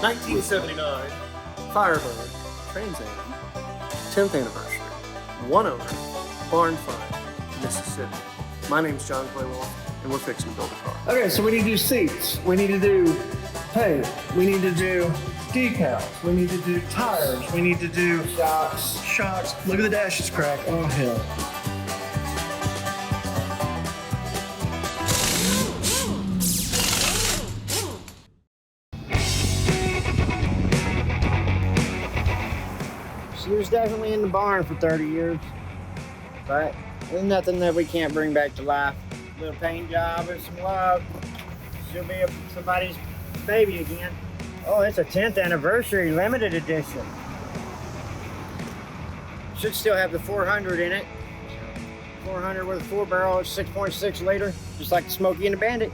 1979 Firebird Trans Am, 10th anniversary, one owner, barn find, Mississippi. My name's John Clay Wolfe, and we're fixing to build a car. Okay, so we need to do seats. We need to do paint. We need to do decals. We need to do tires. We need to do shocks. Look at the dashes crack. Oh, hell. She was definitely in the barn for 30 years, but there's nothing that we can't bring back to life. A little paint job and some love. She'll be somebody's baby again. Oh, it's a 10th anniversary limited edition. Should still have the 400 in it. 400 with a 4-barrel, it's 6.6 liter, just like the Smokey and the Bandit.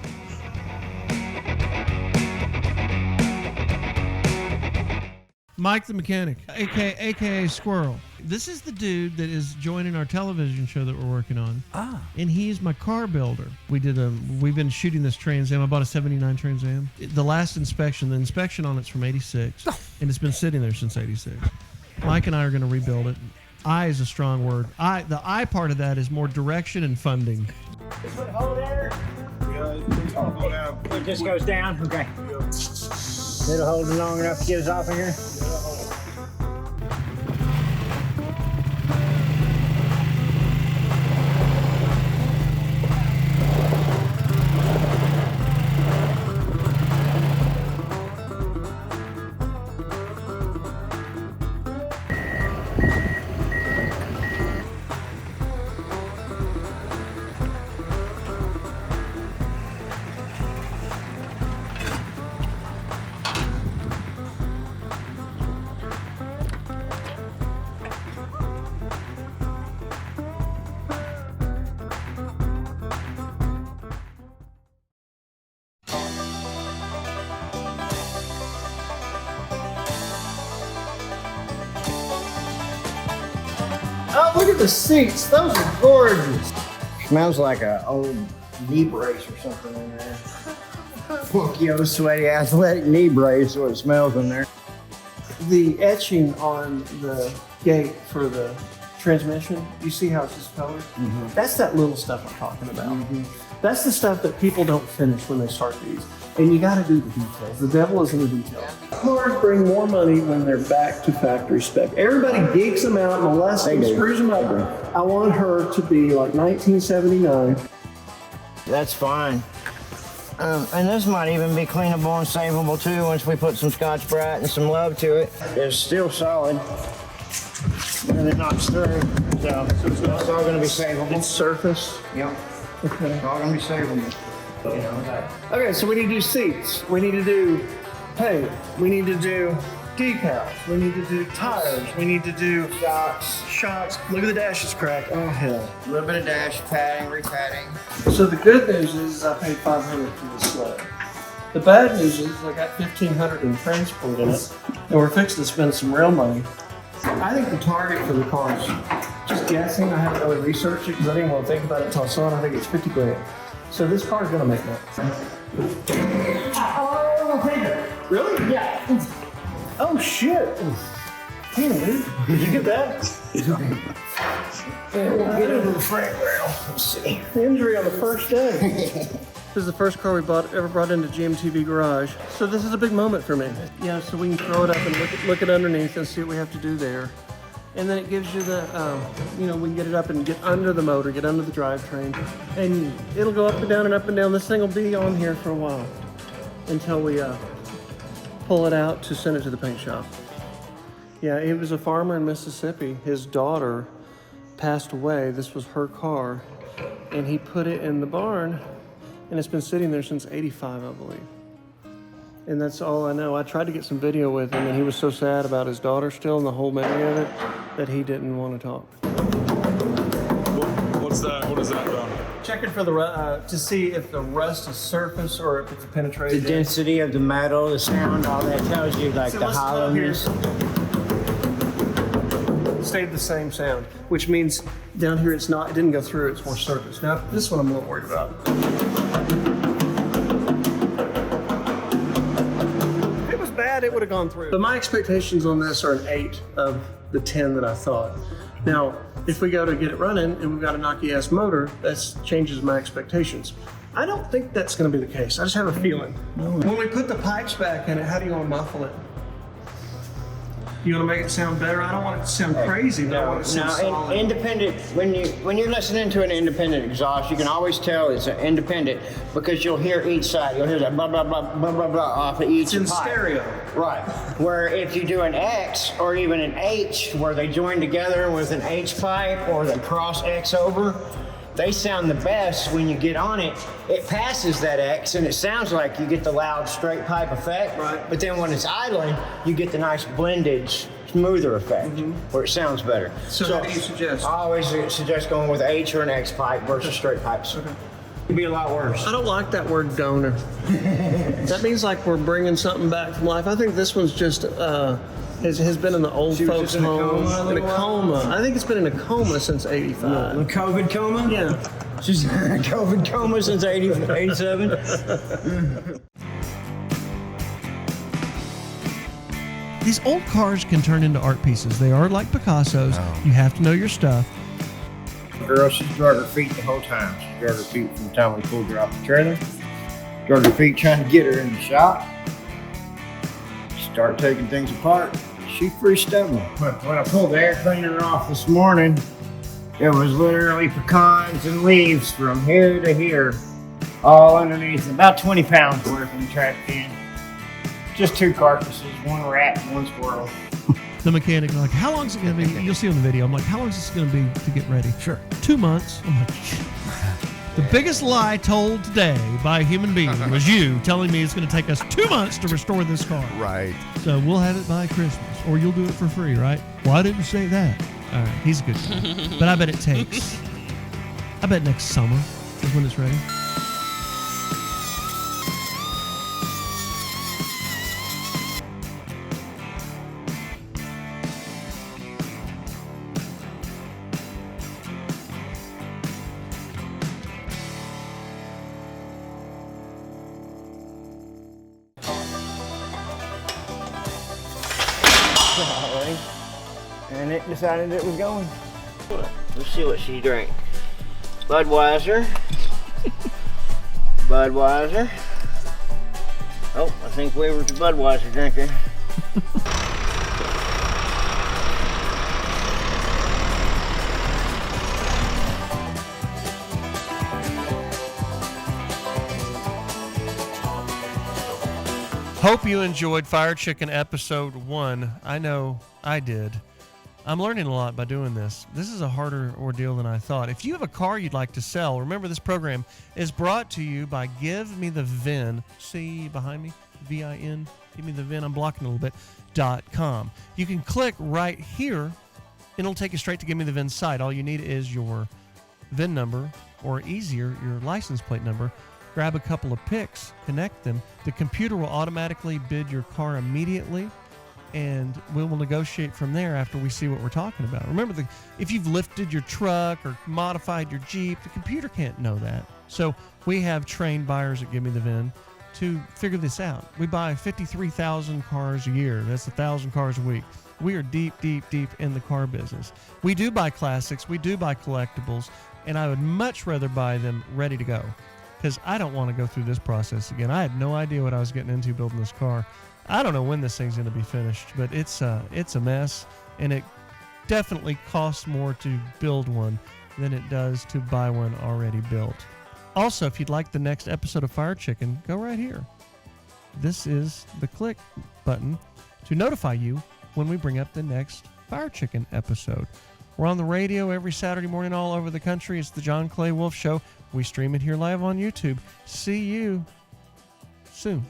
Mike the mechanic, aka Squirrel. This is the dude that is joining our television show that we're working on. And he's my car builder. We've been shooting this Trans Am. I bought a 79 Trans Am. The last inspection, the inspection on it's from 86. And it's been sitting there since 86. Mike and I are going to rebuild it. I is a strong word. The I part of that is more direction and funding. This would hold there? It just goes down? Okay. It'll hold it long enough to get us off of here? Oh, look at the seats. Those are gorgeous. Smells like an old knee brace or something in there. Funky old sweaty athletic knee brace is what it smells in there. The etching on the gate for the transmission, you see how it's just colored? Mm-hmm. That's that little stuff I'm talking about. Mm-hmm. That's the stuff that people don't finish when they start these. And you gotta do the details. The devil is in the details. Cars bring more money when they're back to factory spec. Everybody geeks them out, molests them, screws them up. I want her to be like 1979. That's fine. And this might even be cleanable and savable too once we put some Scotch-Brite and some love to it. It's still solid. And it knocks through. So it's all gonna be savable. It's surface. Yep. Okay. It's all gonna be savable. You know, Okay, so we need to do seats. We need to do paint. We need to do decals. We need to do tires. We need to do shocks. Look at the dashes crack. Oh, hell. a little bit of dash padding, repadding. So the good news is I paid $500 for this sled. The bad news is I got $1,500 in transport in it, and we're fixing to spend some real money. I think the target for the car is, just guessing, I haven't really researched it because I didn't want to think about it until I saw it. I think it's 50 grand. So this car is going to make money. Oh, really? Yeah. Oh, shit. Damn, dude. Did you get that? Get into the frame rail. Let's see. Injury on the first day. This is the first car we ever brought into GMTV Garage. So this is a big moment for me. Yeah, so we can throw it up and look at underneath and see what we have to do there. And then it gives you the, we can get it up and get under the motor, get under the drivetrain. And it'll go up and down and up and down. This thing will be on here for a while until we pull it out to send it to the paint shop. Yeah, he was a farmer in Mississippi. His daughter passed away. This was her car. And he put it in the barn, and it's been sitting there since '85, I believe. And that's all I know. I tried to get some video with him, and he was so sad about his daughter still and the whole memory of it that he didn't want to talk. What's that? What is that about? Checking for the to see if the rust is surface or if it's penetrated. The density of the metal, the sound, all that tells you like the hollowness. Stayed the same sound, which means down here it didn't go through, it's more surface. Now, this one I'm a little worried about. If it was bad, that, it would have gone through. But my expectations on this are an 8 of the 10 that I thought. Now, if we go to get it running and we've got a knocky-ass motor, that changes my expectations. I don't think that's going to be the case. I just have a feeling. When we put the pipes back in it, how do you want to muffle it? You want to make it sound better? I don't want it to sound crazy, but I want it to sound solid. Independent. When you're listening to an independent exhaust, you can always tell it's an independent because you'll hear each side. You'll hear that blah blah blah blah blah blah off of each It's in pipe. stereo. Right. Where if you do an X or even an H, where they join together with an H pipe or they cross X over, they sound the best when you get on it. It passes that X and it sounds like you get the loud straight pipe effect. Right. But then when it's idling, you get the nice blended, smoother effect where it sounds better. So what do you suggest? I always suggest going with H or an X pipe versus straight pipes. Okay. It'd be a lot worse. I don't like that word donor. That means like we're bringing something back from life. I think this one's just has been in the old She was folks' just in a home. coma In a coma. I think it's been in a coma since '85. A COVID coma? Yeah. She's in a COVID coma since 87. These old cars can turn into art pieces. They are like Picassos. You have to know your stuff. Girl, she's drug her feet the whole time. She drug her feet from the time we pulled her off the trailer. Drug her feet trying to get her in the shop. Start taking things apart. She's pretty stubborn. When I pulled the air cleaner off this morning, it was literally pecans and leaves from here to here, all underneath, about 20 pounds worth in the trash can. Just 2 carcasses, 1 rat and 1 squirrel. The mechanic like, how long is it going to be? You'll see on the video. I'm like, how long is this going to be to get ready? Sure. 2 months. I'm like, the biggest lie told today by a human being was you telling me it's going to take us 2 months to restore this car. Right. So we'll have it by Christmas, or you'll do it for free, right? Well, I didn't say that. All right, he's a good guy. But I bet it takes, I bet next summer is when it's ready. And it decided it was going. Let's see what she drank. Budweiser. Budweiser. Oh, I think we were the Budweiser drinker. Hope you enjoyed Fire Chicken episode 1. I know I did. I'm learning a lot by doing this. This is a harder ordeal than I thought. If you have a car you'd like to sell, remember this program is brought to you by Give Me the VIN. See behind me? VIN. Give me the VIN. I'm blocking a little bit. .com. You can click right here and it'll take you straight to Give Me the VIN site. All you need is your VIN number, or easier, your license plate number. Grab a couple of pics, connect them. The computer will automatically bid your car immediately, and we will negotiate from there after we see what we're talking about. Remember, if you've lifted your truck or modified your Jeep, the computer can't know that. So we have trained buyers at Give Me the VIN to figure this out. We buy 53,000 cars a year. That's 1,000 cars a week. We are deep, deep, deep in the car business. We do buy classics. We do buy collectibles, and I would much rather buy them ready to go, because I don't want to go through this process again. I had no idea what I was getting into building this car. I don't know when this thing's going to be finished, but it's a mess, and it definitely costs more to build one than it does to buy one already built. Also, if you'd like the next episode of Fire Chicken, go right here. This is the click button to notify you when we bring up the next Fire Chicken episode. We're on the radio every Saturday morning all over the country. It's the John Clay Wolfe Show. We stream it here live on YouTube. See you soon.